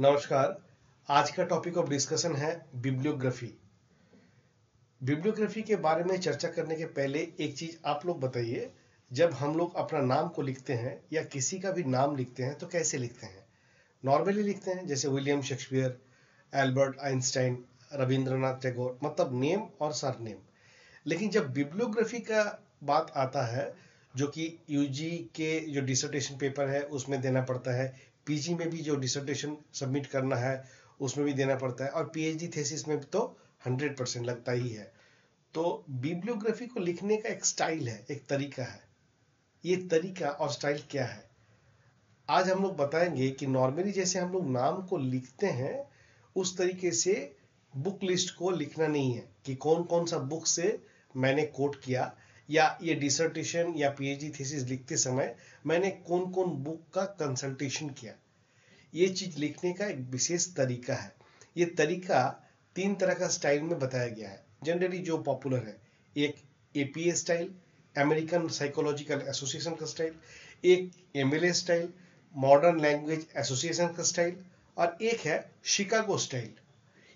नमस्कार। आज का टॉपिक ऑफ डिस्कशन है बिब्लियोग्राफी। बिब्लियोग्राफी के बारे में चर्चा करने के पहले एक चीज आप लोग बताइए, जब हम लोग अपना नाम को लिखते हैं या किसी का भी नाम लिखते हैं तो कैसे लिखते हैं? नॉर्मली लिखते हैं जैसे William Shakespeare, Albert Einstein, Rabindranath Tagore, मतलब नेम और सरनेम। लेकिन जब बिब्लियोग्राफी का बात आता है, जो कि यूजी के जो डिसर्टेशन पेपर है उसमें देना पड़ता है, पीजी में भी जो डिसर्टेशन सबमिट करना है उसमें भी देना पड़ता है, और पीएचडी थीसिस में भी तो 100% लगता ही है। तो बिब्लियोग्राफी को लिखने का एक स्टाइल है, एक तरीका है। ये तरीका और स्टाइल क्या है, आज हम लोग बताएंगे कि नॉर्मली जैसे हम लोग नाम को लिखते हैं उस तरीके से बुक लिस्ट को लिखना नहीं है कि कौन कौन सा बुक से मैंने कोट किया, या ये डिसर्टेशन या पीएचडी थीसिस लिखते समय मैंने कौन कौन बुक का कंसल्टेशन किया। ये चीज लिखने का एक विशेष तरीका है। ये तरीका 3 तरह का स्टाइल में बताया गया है, जनरली जो पॉपुलर है। एक APA style, American psychological association का स्टाइल, एक MLA style, modern language association का स्टाइल, और एक है शिकागो स्टाइल।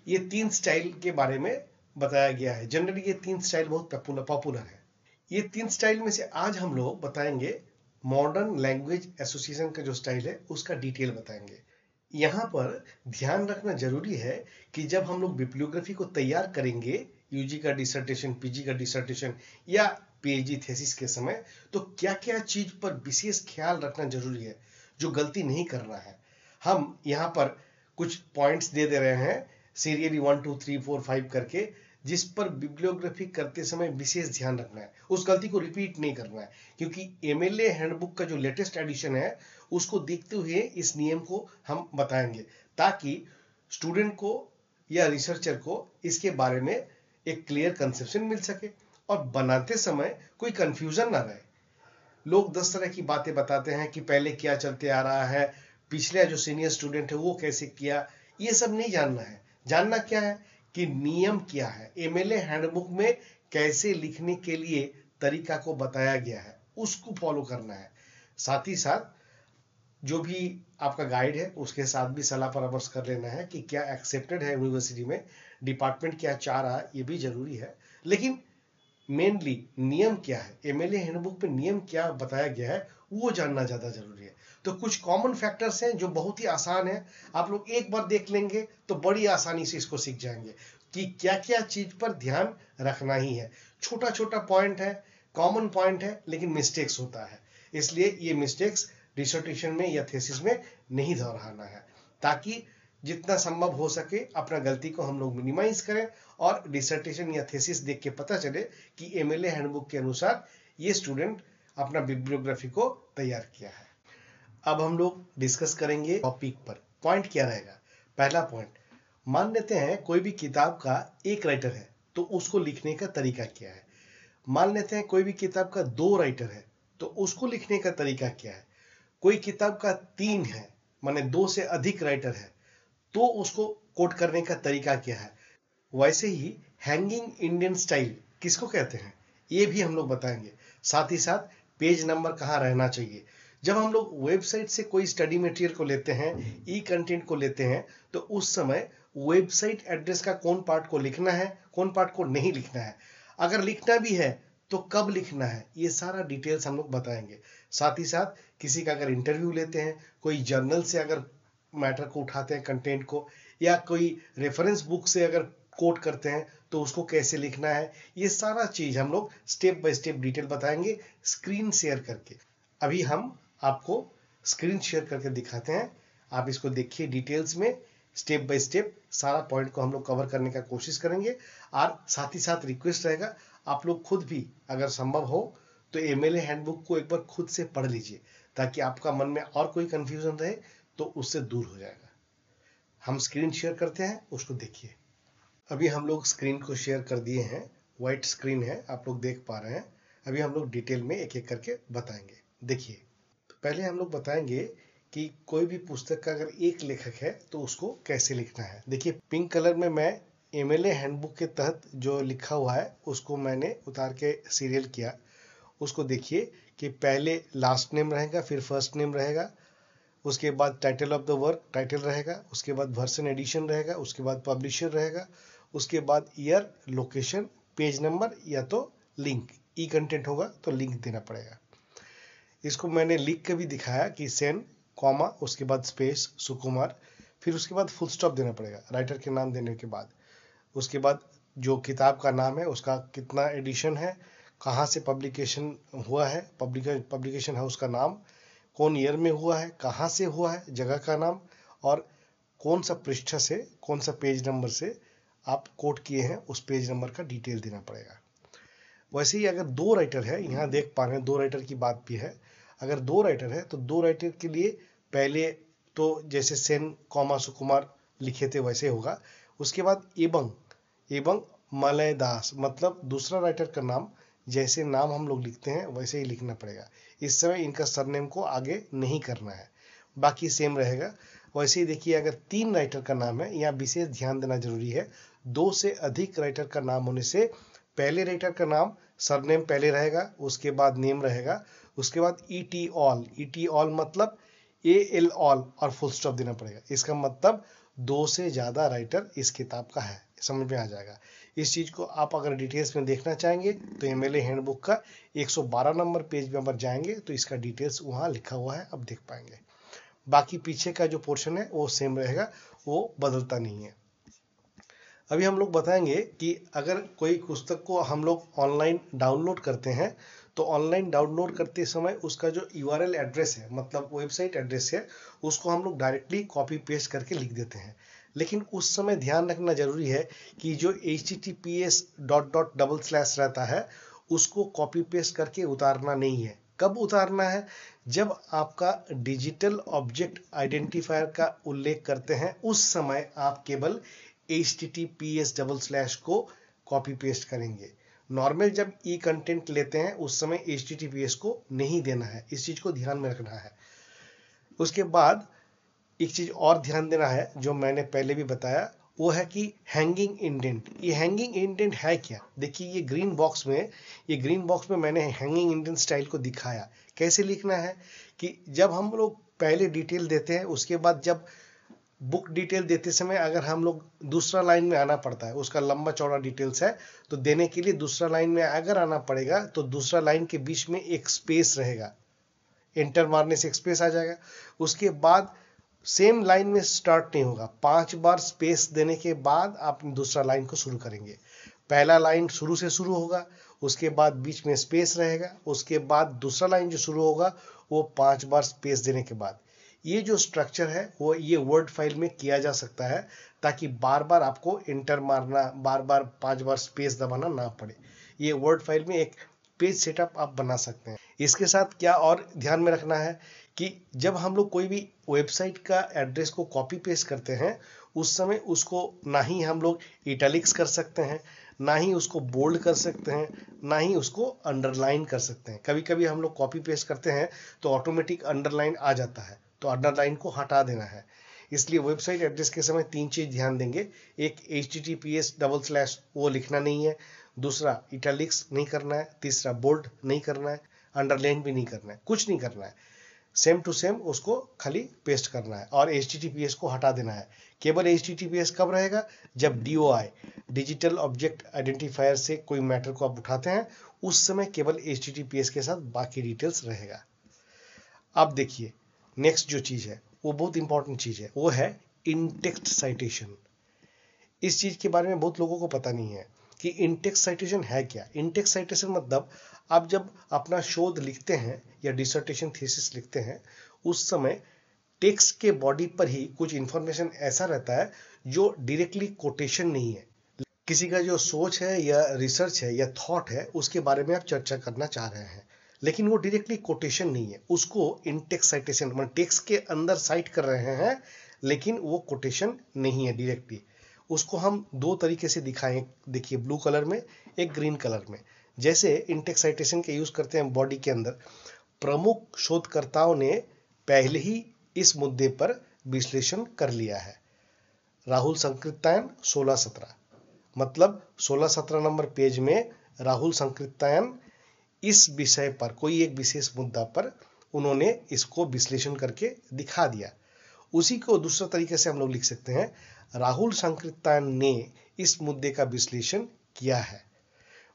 ये 3 स्टाइल के बारे में बताया गया है। जनरली ये 3 स्टाइल बहुत पॉपुलर है। ये 3 स्टाइल में से आज हम लोग बताएंगे मॉडर्न लैंग्वेज एसोसिएशन का जो स्टाइल है उसका डिटेल बताएंगे। यहाँ पर ध्यान रखना जरूरी है कि जब हम लोग बिब्लियोग्राफी को तैयार करेंगे, यूजी का डिसर्टेशन, पीजी का डिसर्टेशन या पीएचडी थीसिस के समय, तो क्या क्या चीज पर विशेष ख्याल रखना जरूरी है, जो गलती नहीं करना है। हम यहाँ पर कुछ पॉइंट्स दे रहे हैं सीरियली 1 2 3 4 5 करके, जिस पर बिब्लियोग्राफी करते समय विशेष ध्यान रखना है, उस गलती को रिपीट नहीं करना है। क्योंकि एमएलए हैंडबुक का जो लेटेस्ट एडिशन है उसको देखते हुए इस नियम को हम बताएंगे, ताकि स्टूडेंट को या रिसर्चर को इसके बारे में एक क्लियर कंसेप्शन मिल सके और बनाते समय कोई कंफ्यूजन ना रहे। लोग 10 तरह की बातें बताते हैं कि पहले क्या चलते आ रहा है, पिछले जो सीनियर स्टूडेंट है वो कैसे किया। ये सब नहीं जानना है। जानना क्या है कि नियम क्या है, एमएलए हैंडबुक में कैसे लिखने के लिए तरीका को बताया गया है, उसको फॉलो करना है। साथ ही साथ जो भी आपका गाइड है उसके साथ भी सलाह परामर्श कर लेना है कि क्या एक्सेप्टेड है यूनिवर्सिटी में, डिपार्टमेंट क्या चाह रहा है, ये भी जरूरी है। लेकिन मेनली नियम क्या है, एमएलए हैंडबुक पे नियम क्या बताया गया है वो जानना ज्यादा जरूरी है। तो कुछ कॉमन फैक्टर्स हैं जो बहुत ही आसान है, आप लोग एक बार देख लेंगे तो बड़ी आसानी से इसको सीख जाएंगे कि क्या क्या चीज पर ध्यान रखना ही है। छोटा छोटा पॉइंट है, कॉमन पॉइंट है, लेकिन मिस्टेक्स होता है, इसलिए ये मिस्टेक्स डिसर्टेशन में या थीसिस में नहीं दोहराना है, ताकि जितना संभव हो सके अपना गलती को हम लोग मिनिमाइज करें और डिसर्टेशन या थीसिस देख के पता चले कि एमएलए हैंडबुक के अनुसार ये स्टूडेंट अपना बिब्लियोग्राफी को तैयार किया है। अब हम लोग डिस्कस करेंगे टॉपिक पर। पॉइंट क्या रहेगा? पहला पॉइंट, मान लेते हैं कोई भी किताब का एक राइटर है तो उसको लिखने का तरीका क्या है। मान लेते हैं कोई भी किताब का 2 राइटर है तो उसको लिखने का तरीका क्या है। कोई किताब का 3 है, माने 2 से अधिक राइटर है, तो उसको कोट करने का तरीका क्या है। वैसे ही हैंगिंग इंडियन स्टाइल किसको कहते हैं ये भी हम लोग बताएंगे। साथ ही साथ पेज नंबर कहाँ रहना चाहिए। जब हम लोग वेबसाइट से कोई स्टडी मटेरियल को लेते हैं, ई कंटेंट को लेते हैं, तो उस समय वेबसाइट एड्रेस का कौन पार्ट को लिखना है, कौन पार्ट को नहीं लिखना है, अगर लिखना भी है तो कब लिखना है, ये सारा डिटेल्स हम लोग बताएंगे। साथ ही साथ किसी का अगर इंटरव्यू लेते हैं, कोई जर्नल से अगर मैटर को उठाते हैं, कंटेंट को, या कोई रेफरेंस बुक से अगर कोट करते हैं तो उसको कैसे लिखना है, ये सारा चीज हम लोग स्टेप बाय स्टेप डिटेल बताएंगे स्क्रीन शेयर करके। अभी हम आपको स्क्रीन शेयर करके दिखाते हैं, आप इसको देखिए डिटेल्स में, स्टेप बाय स्टेप सारा पॉइंट को हम लोग कवर करने का कोशिश करेंगे। और साथ ही साथ रिक्वेस्ट रहेगा आप लोग खुद भी अगर संभव हो तो एमएलए हैंडबुक को एक बार खुद से पढ़ लीजिए, ताकि आपका मन में और कोई कंफ्यूजन रहे तो उससे दूर हो जाएगा। हम स्क्रीन शेयर करते हैं, उसको देखिए। अभी हम लोग स्क्रीन को शेयर कर दिए हैं, व्हाइट स्क्रीन है, आप लोग देख पा रहे हैं। अभी हम लोग डिटेल में एक एक करके बताएंगे। देखिए, तो पहले हम लोग बताएंगे कि कोई भी पुस्तक का अगर एक लेखक है तो उसको कैसे लिखना है। देखिए, पिंक कलर में मैं एमएलए हैंडबुक के तहत जो लिखा हुआ है उसको मैंने उतार के सीरियल किया। उसको देखिए कि पहले लास्ट नेम रहेगा, फिर फर्स्ट नेम रहेगा, उसके बाद title of the work title रहेगा, उसके बाद वर्जन एडिशन रहेगा, उसके बाद पब्लिशर रहेगा, उसके बाद ईयर, लोकेशन, पेज नंबर या तो लिंक, ई कंटेंट होगा तो लिंक देना पड़ेगा। इसको मैंने लिख के भी दिखाया कि सेन कॉमा उसके बाद स्पेस सुकुमार, फिर उसके बाद फुल स्टॉप देना पड़ेगा राइटर के नाम देने के बाद। उसके बाद जो किताब का नाम है उसका कितना एडिशन है, कहाँ से पब्लिकेशन हुआ है, पब्लिकेशन हाउस का नाम, कौन ईयर में हुआ है, कहाँ से हुआ है, जगह का नाम, और कौन सा पृष्ठ से कौन सा पेज नंबर से आप कोट किए हैं उस पेज नंबर का डिटेल देना पड़ेगा। वैसे ही अगर दो राइटर है, यहाँ देख पा रहे हैं दो राइटर की बात भी है, अगर दो राइटर है तो दो राइटर के लिए पहले तो जैसे सेन कॉमा सुकुमार लिखे थे वैसे होगा, उसके बाद एबंग मलय दास, मतलब दूसरा राइटर का नाम जैसे नाम हम लोग लिखते हैं वैसे ही लिखना पड़ेगा। इस समय इनका सरनेम को आगे नहीं करना है, बाकी सेम रहेगा। वैसे ही देखिए अगर तीन राइटर का नाम है, यहाँ विशेष ध्यान देना जरूरी है, दो से अधिक राइटर का नाम होने से पहले राइटर का नाम सरनेम पहले रहेगा, उसके बाद नेम रहेगा, उसके बाद ईटी ऑल मतलब एल ऑल और फुल स्टॉप देना पड़ेगा। इसका मतलब दो से ज्यादा राइटर इस किताब का है, समझ में आ जाएगा। इस चीज को आप अगर डिटेल्स में देखना चाहेंगे तो एमएलए हैंडबुक का 112 नंबर पेज में अगर जाएंगे तो इसका डिटेल्स वहां लिखा हुआ है, अब देख पाएंगे। बाकी पीछे का जो पोर्शन है वो सेम रहेगा, वो बदलता नहीं है। अभी हम लोग बताएंगे कि अगर कोई पुस्तक को हम लोग ऑनलाइन डाउनलोड करते हैं तो ऑनलाइन डाउनलोड करते समय उसका जो यूआरएल एड्रेस है, मतलब वेबसाइट एड्रेस है, उसको हम लोग डायरेक्टली कॉपी पेस्ट करके लिख देते हैं। लेकिन उस समय ध्यान रखना जरूरी है कि जो https .. रहता है उसको कॉपी पेस्ट करके उतारना नहीं है। कब उतारना है? जब आपका डिजिटल ऑब्जेक्ट आइडेंटिफायर का उल्लेख करते हैं उस समय आप केवल https को कॉपी पेस्ट करेंगे। नॉर्मल जब ई कंटेंट लेते हैं उस समय https को नहीं देना है, इस चीज को ध्यान में रखना है। उसके बाद एक चीज और ध्यान देना है जो मैंने पहले भी बताया, वो है कि हैंगिंग इंडेंट। ये हैंगिंग इंडेंट है क्या? देखिए ये ग्रीन बॉक्स में मैंने हैंगिंग इंडेंट स्टाइल को दिखाया। कैसे लिखना है कि जब हम लोग पहले डिटेल देते हैं उसके बाद जब बुक डिटेल देते समय अगर हम लोग दूसरा लाइन में आना पड़ता है, उसका लंबा चौड़ा डिटेल्स है तो देने के लिए दूसरा लाइन में अगर आना पड़ेगा तो दूसरा लाइन के बीच में एक स्पेस रहेगा, एंटर मारने से एक स्पेस आ जाएगा। उसके बाद सेम लाइन में स्टार्ट नहीं होगा, 5 बार स्पेस देने के बाद आप दूसरा लाइन को शुरू करेंगे। पहला लाइन शुरू से शुरू होगा, उसके बाद बीच में स्पेस रहेगा, उसके बाद दूसरा लाइन जो शुरू होगा वो 5 बार स्पेस देने के बाद। ये जो स्ट्रक्चर है वो ये वर्ड फाइल में किया जा सकता है ताकि बार बार आपको एंटर मारना, बार बार 5 बार स्पेस दबाना ना पड़े। ये वर्ड फाइल में एक पेज सेटअप आप बना सकते हैं। इसके साथ क्या और ध्यान में रखना है कि जब हम लोग कोई भी वेबसाइट का एड्रेस को कॉपी पेस्ट करते हैं उस समय उसको ना ही हम लोग इटैलिक्स कर सकते हैं, ना ही उसको बोल्ड कर सकते हैं, ना ही उसको अंडरलाइन कर सकते हैं। कभी कभी हम लोग कॉपी पेस्ट करते हैं तो ऑटोमेटिक अंडरलाइन आ जाता है, तो अंडरलाइन को हटा देना है। इसलिए वेबसाइट एड्रेस के समय 3 चीज ध्यान देंगे। एक https वो लिखना नहीं है, दूसरा इटैलिक्स नहीं करना है, तीसरा बोल्ड नहीं करना है, अंडरलाइन भी नहीं करना है, कुछ नहीं करना है। सेम टू सेम उसको खाली पेस्ट करना है और https को हटा देना है। केवल https कब रहेगा? जब DOI डिजिटल ऑब्जेक्ट आइडेंटिफायर से कोई मैटर को आप उठाते हैं उस समय केवल https के साथ बाकी डिटेल्स रहेगा। अब देखिए नेक्स्ट जो चीज है वो बहुत इंपॉर्टेंट चीज है, वो है इन-टेक्स्ट साइटेशन। इस चीज के बारे में बहुत लोगों को पता नहीं है कि इन-टेक्स्ट साइटेशन है क्या। इन-टेक्स्ट साइटेशन मतलब आप जब अपना शोध लिखते हैं या डिसर्टेशन थीसिस लिखते हैं उस समय टेक्स्ट के बॉडी पर ही कुछ इंफॉर्मेशन ऐसा रहता है जो डायरेक्टली कोटेशन नहीं है। किसी का जो सोच है या रिसर्च है या थॉट है उसके बारे में आप चर्चा करना चाह रहे हैं, लेकिन वो डायरेक्टली कोटेशन नहीं है, उसको इन-टेक्स्ट साइटेशन मतलब टेक्स्ट के अंदर साइट कर रहे हैं लेकिन वो कोटेशन नहीं है डायरेक्टली। उसको हम दो तरीके से दिखाएं, देखिए ब्लू कलर में, एक ग्रीन कलर में। जैसे इन-टेक्स्ट साइटेशन के यूज करते हैं बॉडी के अंदर, प्रमुख शोधकर्ताओं ने पहले ही इस मुद्दे पर विश्लेषण कर लिया है। राहुल संकृत्यायन 16-17, मतलब 16-17 नंबर पेज में राहुल संकृत्यायन इस विषय पर, कोई एक विशेष मुद्दा पर उन्होंने इसको विश्लेषण करके दिखा दिया। उसी को दूसरा तरीके से हम लोग लिख सकते हैं, राहुल संकृत्तान ने इस मुद्दे का विश्लेषण किया है,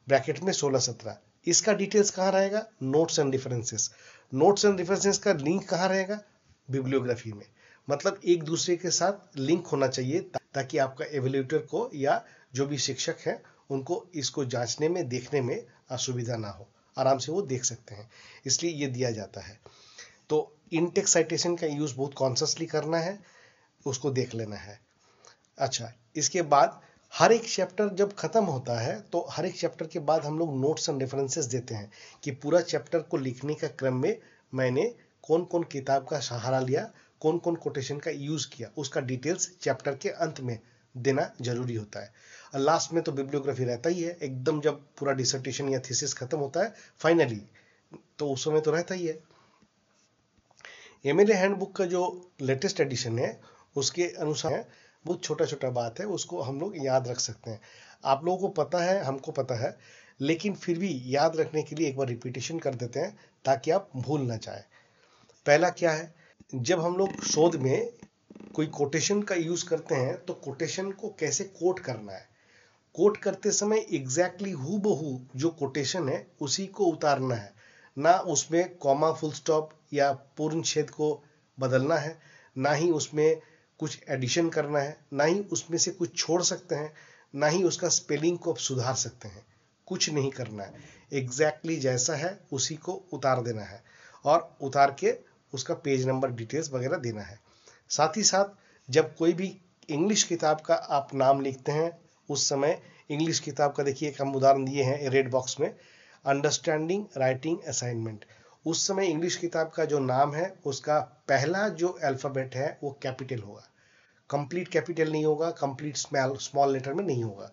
ब्रैकेट में 16-17। इसका डिटेल्स कहाँ रहेगा? Notes and references. Notes and references का लिंक कहाँ रहेगा? बिब्लियोग्राफी में। मतलब एक दूसरे के साथ लिंक होना चाहिए ताकि आपका एवेल्यूएटर को या जो भी शिक्षक हैं उनको इसको जांचने में, देखने में असुविधा ना हो, आराम से वो देख सकते हैं, इसलिए ये दिया जाता है। तो इनटेक्स्ट साइटेशन का यूज बहुत कॉन्शियसली करना है, उसको देख लेना है। अच्छा, इसके बाद हर एक चैप्टर जब खत्म होता है तो हर एक चैप्टर के बाद हम लोग नोट्स एंड रेफरेंसेस देते हैं कि पूरा चैप्टर को लिखने का क्रम में मैंने कौन कौन किताब का सहारा लिया, कौन कौन कोटेशन का यूज किया, उसका डिटेल्स चैप्टर के अंत में देना जरूरी होता है। और लास्ट में तो बिब्लियोग्राफी रहता ही है, एकदम जब पूरा डिसर्टेशन या थीसिस खत्म होता है फाइनली, तो उस समय तो रहता ही है। एमएलए हैंडबुक का जो लेटेस्ट एडिशन है उसके अनुसार बहुत छोटा छोटा बात है, उसको हम लोग याद रख सकते हैं। आप लोगों को पता है, हमको पता है, लेकिन फिर भी याद रखने के लिए एक बार रिपीटेशन कर देते हैं ताकि आप भूल ना जाए। पहला क्या है, जब हम लोग शोध में कोई कोटेशन का यूज करते हैं तो कोटेशन को कैसे कोट करना है। कोट करते समय एग्जैक्टली हूबहू जो कोटेशन है उसी को उतारना है, ना उसमें कॉमा, फुल स्टॉप या पूर्ण छेद को बदलना है, ना ही उसमें कुछ एडिशन करना है, ना ही उसमें से कुछ छोड़ सकते हैं, ना ही उसका स्पेलिंग को सुधार सकते हैं। कुछ नहीं करना है, एग्जैक्टली जैसा है उसी को उतार देना है और उतार के उसका पेज नंबर डिटेल्स वगैरह देना है। साथ ही साथ जब कोई भी इंग्लिश किताब का आप नाम लिखते हैं उस समय इंग्लिश किताब का देखिए, एक हम उदाहरण दिए हैं रेड बॉक्स में, अंडरस्टैंडिंग राइटिंग असाइनमेंट। उस समय इंग्लिश किताब का जो नाम है उसका पहला जो अल्फाबेट है वो कैपिटल होगा, कंप्लीट कैपिटल नहीं होगा, कंप्लीट स्मॉल लेटर में नहीं होगा।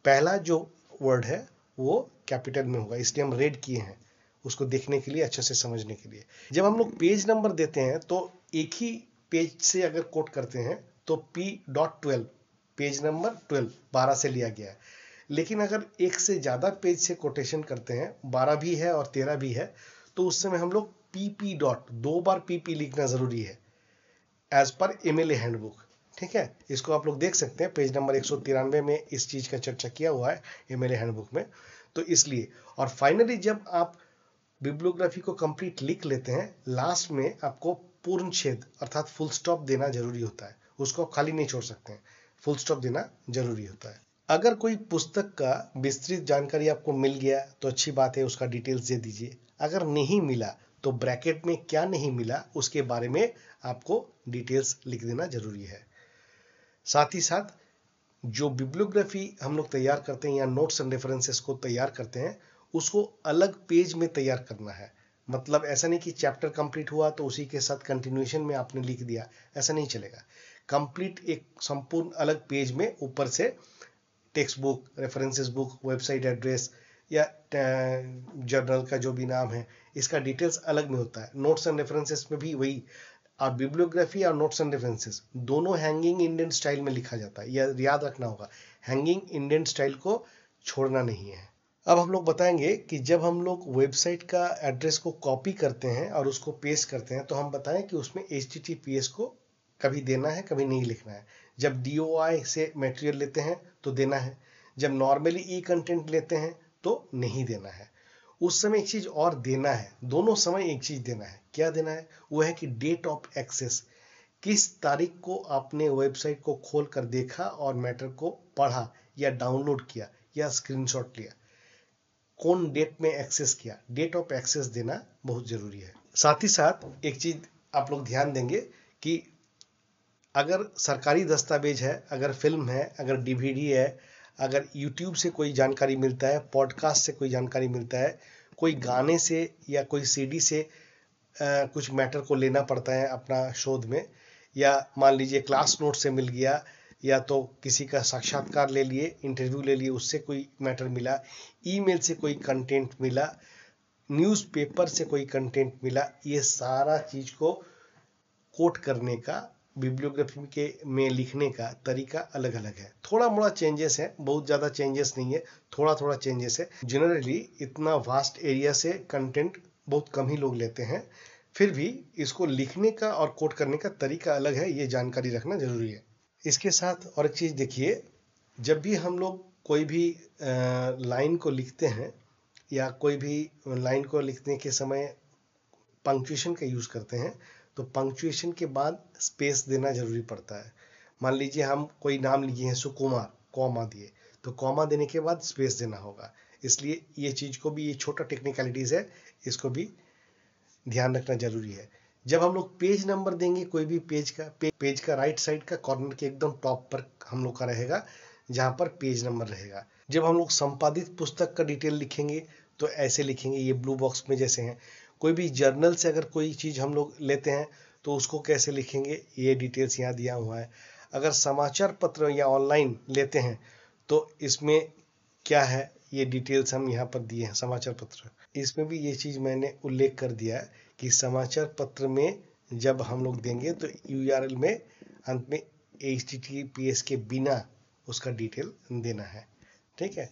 पहला जो वर्ड है वो कैपिटल में होगा, इसलिए हम रेड किए हैं उसको देखने के लिए, अच्छे से समझने के लिए। जब हम लोग पेज नंबर देते हैं तो एक ही पेज से अगर कोट करते हैं तो P.12 पेज नंबर 12 से लिया गया है। लेकिन अगर एक से ज्यादा पेज से कोटेशन करते हैं, 12 भी है और 13 भी है, तो उस समय हम लोग PP डॉट, 2 बार PP लिखना जरूरी है एज पर एमएलए हैंडबुक। ठीक है, इसको आप लोग देख सकते हैं, पेज नंबर 193 में इस चीज का चर्चा किया हुआ है एमएलए हैंडबुक में। तो इसलिए, और फाइनली जब आप बिब्लियोग्राफी को कंप्लीट लिख लेते हैं, लास्ट में आपको पूर्ण छेद अर्थात फुल स्टॉप देना जरूरी होता है, उसको आप खाली नहीं छोड़ सकते हैं, फुल स्टॉप देना जरूरी होता है। अगर कोई पुस्तक का विस्तृत जानकारी आपको मिल गया तो अच्छी बात है, उसका डिटेल्स दे दीजिए। अगर नहीं मिला तो ब्रैकेट में क्या नहीं मिला उसके बारे में आपको डिटेल्स लिख देना जरूरी है। साथ ही साथ जो बिब्लियोग्राफी हम लोग तैयार करते हैं या नोट्स एंड रेफरेंसेस को तैयार करते हैं उसको अलग पेज में तैयार करना है। मतलब ऐसा नहीं कि चैप्टर कंप्लीट हुआ तो उसी के साथ कंटिन्यूएशन में आपने लिख दिया, ऐसा नहीं चलेगा। कंप्लीट एक संपूर्ण अलग पेज में ऊपर से text book, references book, website address या जर्नल का जो भी नाम है इसका डिटेल्स अलग में होता है। नोट्स एंड रेफरेंसेस में भी वही, और बिब्लियोग्राफी और नोट्स एंड रेफरेंसेस दोनों हैंगिंग इंडेंट स्टाइल में लिखा जाता है, यह याद रखना होगा, हैंगिंग इंडेंट स्टाइल को छोड़ना नहीं है। अब हम लोग बताएंगे कि जब हम लोग वेबसाइट का एड्रेस को कॉपी करते हैं और उसको पेस्ट करते हैं तो हम बताएं कि उसमें HTTPS को कभी देना है, कभी नहीं लिखना है। जब DOI से मटेरियल लेते हैं तो देना है, जब नॉर्मली ई कंटेंट लेते हैं तो नहीं देना है। उस समय एक चीज और देना है, दोनों समय एक चीज देना है। क्या देना है? वो है कि डेट ऑफ एक्सेस, किस तारीख को आपने वेबसाइट को खोल कर देखा और मैटर को पढ़ा या डाउनलोड किया या स्क्रीनशॉट लिया, कौन डेट में एक्सेस किया, डेट ऑफ एक्सेस देना बहुत जरूरी है। साथ ही साथ एक चीज आप लोग ध्यान देंगे कि अगर सरकारी दस्तावेज है, अगर फिल्म है, अगर DVD है, अगर YouTube से कोई जानकारी मिलता है, पॉडकास्ट से कोई जानकारी मिलता है, कोई गाने से या कोई CD से कुछ मैटर को लेना पड़ता है अपना शोध में, या मान लीजिए क्लास नोट से मिल गया, या तो किसी का साक्षात्कार ले लिए, इंटरव्यू ले लिए, उससे कोई मैटर मिला, ईमेल से कोई कंटेंट मिला, न्यूज़पेपर से कोई कंटेंट मिला, ये सारा चीज को कोट करने का, बिब्लियोग्राफी के में लिखने का तरीका अलग अलग है। थोड़ा मोड़ा चेंजेस है, बहुत ज्यादा चेंजेस नहीं है, थोड़ा थोड़ा चेंजेस है। जनरली इतना वास्ट एरिया से कंटेंट बहुत कम ही लोग लेते हैं, फिर भी इसको लिखने का और कोड करने का तरीका अलग है, ये जानकारी रखना जरूरी है। इसके साथ और एक चीज देखिए, जब भी हम लोग कोई भी लाइन को लिखते हैं या कोई भी लाइन को लिखने के समय पंक्चुएशन का यूज करते हैं, तो पंक्चुएशन के बाद स्पेस देना जरूरी पड़ता है। मान लीजिए हम कोई नाम लिए हैं सुकुमार, कॉमा दिए, तो कॉमा देने के बाद स्पेस देना होगा। इसलिए ये चीज को भी, ये छोटा टेक्निकलिटीज है, इसको भी ध्यान रखना जरूरी है। जब हम लोग पेज नंबर देंगे कोई भी पेज का राइट साइड का कॉर्नर के एकदम टॉप पर हम लोग का रहेगा जहां पर पेज नंबर रहेगा। जब हम लोग संपादित पुस्तक का डिटेल लिखेंगे तो ऐसे लिखेंगे, ये ब्लू बॉक्स में जैसे हैं। कोई भी जर्नल से अगर कोई चीज हम लोग लेते हैं तो उसको कैसे लिखेंगे, ये डिटेल्स यहाँ दिया हुआ है। अगर समाचार पत्र या ऑनलाइन लेते हैं तो इसमें क्या है, ये डिटेल्स हम यहाँ पर दिए हैं। समाचार पत्र, इसमें भी ये चीज मैंने उल्लेख कर दिया है कि समाचार पत्र में जब हम लोग देंगे तो URL में अंत में HTTPS के बिना उसका डिटेल देना है, ठीक है।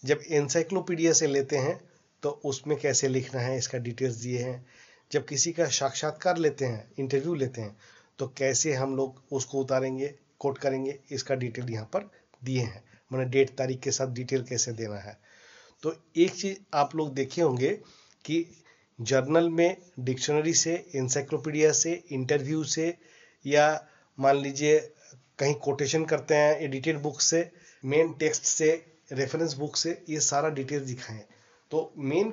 जब एनसाइक्लोपीडिया से लेते हैं तो उसमें कैसे लिखना है, इसका डिटेल्स दिए हैं। जब किसी का साक्षात्कार लेते हैं, इंटरव्यू लेते हैं, तो कैसे हम लोग उसको उतारेंगे, कोट करेंगे, इसका डिटेल यहाँ पर दिए हैं। मैंने डेट तारीख के साथ डिटेल कैसे देना है। तो एक चीज आप लोग देखे होंगे कि जर्नल में डिक्शनरी से, एनसाइक्लोपीडिया से, इंटरव्यू से, या मान लीजिए कहीं कोटेशन करते हैं एडिटेड बुक से, मेन टेक्स्ट से, रेफरेंस बुक से, ये सारा डिटेल दिखाएं। तो मेन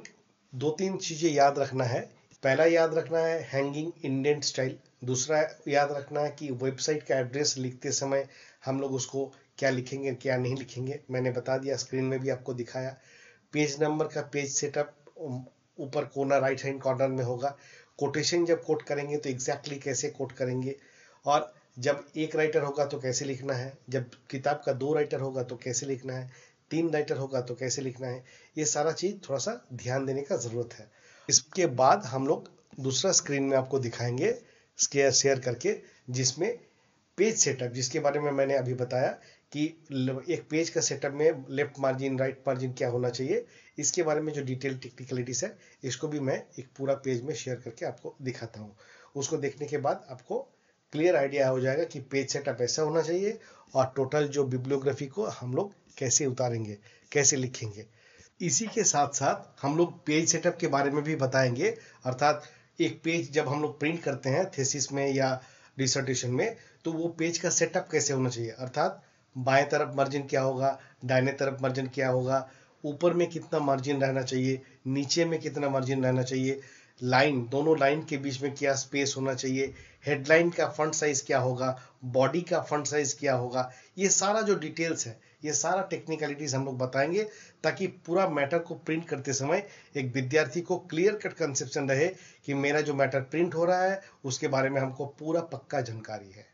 2-3 चीजें याद रखना है। पहला याद रखना है हैंगिंग इंडेंट स्टाइल। दूसरा याद रखना है कि वेबसाइट का एड्रेस लिखते समय हम लोग उसको क्या लिखेंगे, क्या नहीं लिखेंगे, मैंने बता दिया, स्क्रीन में भी आपको दिखाया। पेज नंबर का पेज सेटअप ऊपर कोना राइट हैंड कॉर्नर में होगा। कोटेशन जब कोट करेंगे तो एग्जैक्टली कैसे कोट करेंगे, और जब एक राइटर होगा तो कैसे लिखना है, जब किताब का 2 राइटर होगा तो कैसे लिखना है, 3 राइटर होगा तो कैसे लिखना है, ये सारा चीज थोड़ा सा ध्यान देने का जरूरत है। इसके बाद हम लोग दूसरा स्क्रीन में आपको दिखाएंगे शेयर करके, जिसमें पेज सेटअप, जिसके बारे में मैंने अभी बताया कि एक पेज का सेटअप में लेफ्ट मार्जिन, राइट मार्जिन क्या होना चाहिए, इसके बारे में जो डिटेल टेक्निकलिटीज है, इसको भी मैं एक पूरा पेज में शेयर करके आपको दिखाता हूँ। उसको देखने के बाद आपको क्लियर आइडिया हो जाएगा कि पेज सेटअप ऐसा होना चाहिए और टोटल जो बिब्लियोग्राफी को हम लोग कैसे उतारेंगे, कैसे लिखेंगे। इसी के साथ साथ हम लोग पेज सेटअप के बारे में भी बताएंगे। अर्थात एक पेज जब हम लोग प्रिंट करते हैं थीसिस में या डिसर्टेशन में, तो वो पेज का सेटअप कैसे होना चाहिए। अर्थात बाएं तरफ मार्जिन क्या होगा, दाहिने तरफ मार्जिन क्या होगा, ऊपर में कितना मार्जिन रहना चाहिए, नीचे में कितना मार्जिन रहना चाहिए, लाइन, दोनों लाइन के बीच में क्या स्पेस होना चाहिए, हेडलाइन का फॉन्ट साइज क्या होगा, बॉडी का फॉन्ट साइज क्या होगा, ये सारा जो डिटेल्स है, ये सारा टेक्निकलिटीज हम लोग बताएंगे, ताकि पूरा मैटर को प्रिंट करते समय एक विद्यार्थी को क्लियर कट कंसेप्शन रहे कि मेरा जो मैटर प्रिंट हो रहा है उसके बारे में हमको पूरा पक्का जानकारी है,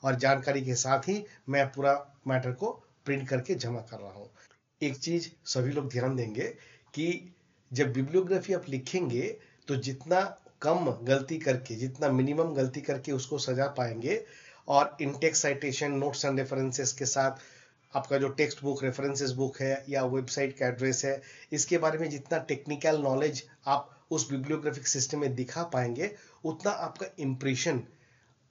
और जानकारी के साथ ही मैं पूरा मैटर को प्रिंट करके जमा कर रहा हूं। एक चीज सभी लोग ध्यान देंगे कि जब बिब्लियोग्राफी आप लिखेंगे तो जितना कम गलती करके, जितना मिनिमम गलती करके उसको सजा पाएंगे, और in text citation, notes and references के साथ आपका जो टेक्स्ट बुक, रेफरेंसेस बुक है या वेबसाइट का एड्रेस है, इसके बारे में जितना टेक्निकल नॉलेज आप उस बिब्लियोग्राफिक सिस्टम में दिखा पाएंगे, उतना आपका इंप्रेशन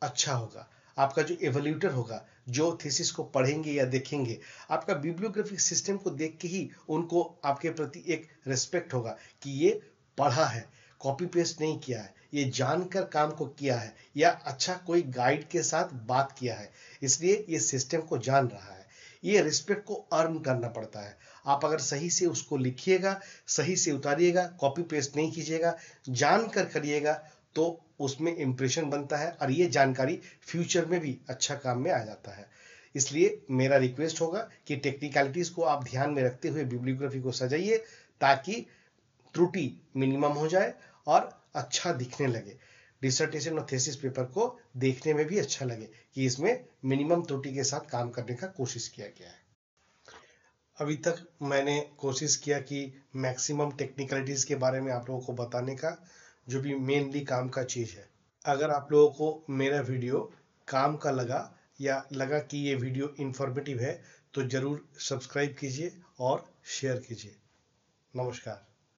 अच्छा होगा। आपका जो एवल्यूटर होगा, जो थीसिस को पढ़ेंगे या देखेंगे, आपका बिब्लियोग्राफिक सिस्टम को देख के ही उनको आपके प्रति एक रिस्पेक्ट होगा कि ये पढ़ा है, कॉपी पेस्ट नहीं किया है, ये जानकर काम को किया है, या अच्छा कोई गाइड के साथ बात किया है, इसलिए ये सिस्टम को जान रहा है। ये रिस्पेक्ट को अर्न करना पड़ता है। आप अगर सही से उसको लिखिएगा, सही से उतारिएगा, कॉपी पेस्ट नहीं कीजिएगा, जानकर करिएगा, तो उसमें इंप्रेशन बनता है, और ये जानकारी फ्यूचर में भी अच्छा काम में आ जाता है। इसलिए मेरा रिक्वेस्ट होगा कि टेक्निकलिटीज को आप ध्यान में रखते हुए बिब्लियोग्राफी को सजाइए, ताकि त्रुटि मिनिमम हो जाए और अच्छा दिखने लगे। डिसर्टेशन और थीसिस पेपर को देखने में भी अच्छा लगे कि इसमें मिनिमम त्रुटि के साथ काम करने का कोशिश किया गया है। अभी तक मैंने कोशिश किया कि मैक्सिमम टेक्निकलिटीज के बारे में आप लोगों को बताने का, जो भी मेनली काम का चीज है। अगर आप लोगों को मेरा वीडियो काम का लगा, या लगा कि ये वीडियो इंफॉर्मेटिव है, तो जरूर सब्सक्राइब कीजिए और शेयर कीजिए। नमस्कार।